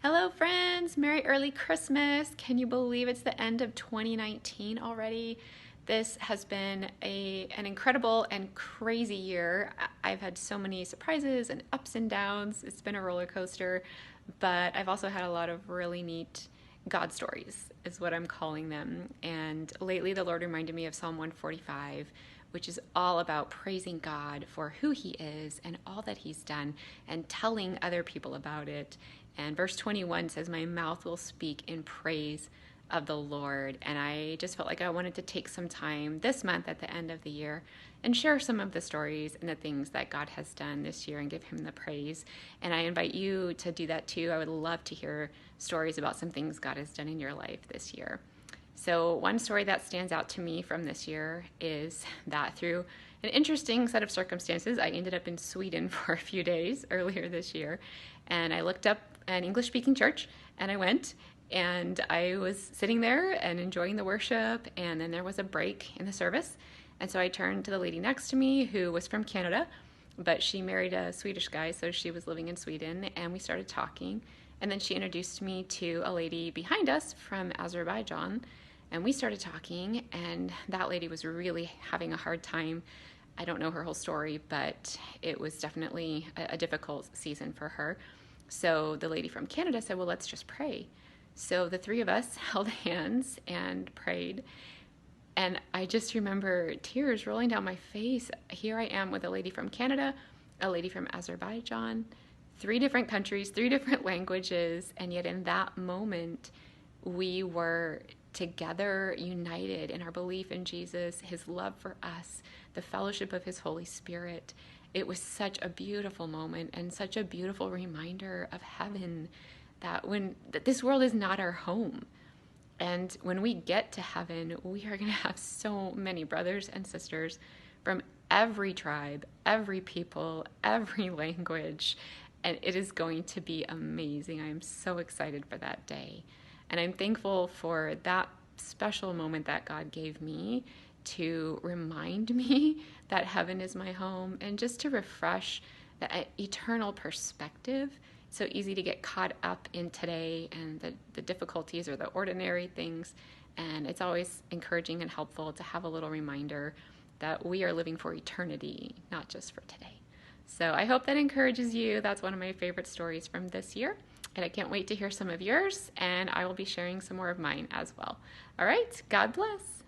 Hello, friends. Merry early Christmas. Can you believe it's the end of 2019 already? This has been an incredible and crazy year. I've had so many surprises and ups and downs. It's been a roller coaster, but I've also had a lot of really neat God stories, is what I'm calling them. And lately, the Lord reminded me of Psalm 145, which is all about praising God for who He is and all that He's done and telling other people about it. And verse 21 says, "My mouth will speak in praise of the Lord." And I just felt like I wanted to take some time this month at the end of the year and share some of the stories and the things that God has done this year and give Him the praise. And I invite you to do that too. I would love to hear stories about some things God has done in your life this year. So, one story that stands out to me from this year is that through an interesting set of circumstances, I ended up in Sweden for a few days earlier this year. And I looked up an English speaking church and I went and I was sitting there and enjoying the worship. And then there was a break in the service. And so I turned to the lady next to me who was from Canada, but she married a Swedish guy, so she was living in Sweden. And we started talking. And then she introduced me to a lady behind us from Azerbaijan. And we started talking, and that lady was really having a hard time. I don't know her whole story, but it was definitely a difficult season for her. So the lady from Canada said, "Well, let's just pray." So the three of us held hands and prayed. And I just remember tears rolling down my face. Here I am with a lady from Canada, a lady from Azerbaijan, three different countries, three different languages. And yet in that moment, we were together, united in our belief in Jesus, His love for us, the fellowship of His Holy Spirit. It was such a beautiful moment and such a beautiful reminder of heaven, that this world is not our home. And when we get to heaven, we are going to have so many brothers and sisters from every tribe, every people, every language. And it is going to be amazing. I am so excited for that day. And I'm thankful for that special moment that God gave me to remind me that heaven is my home and just to refresh the eternal perspective. It's so easy to get caught up in today and the difficulties or the ordinary things. And it's always encouraging and helpful to have a little reminder that we are living for eternity, not just for today. So I hope that encourages you. That's one of my favorite stories from this year. And I can't wait to hear some of yours, and I will be sharing some more of mine as well. All right, God bless.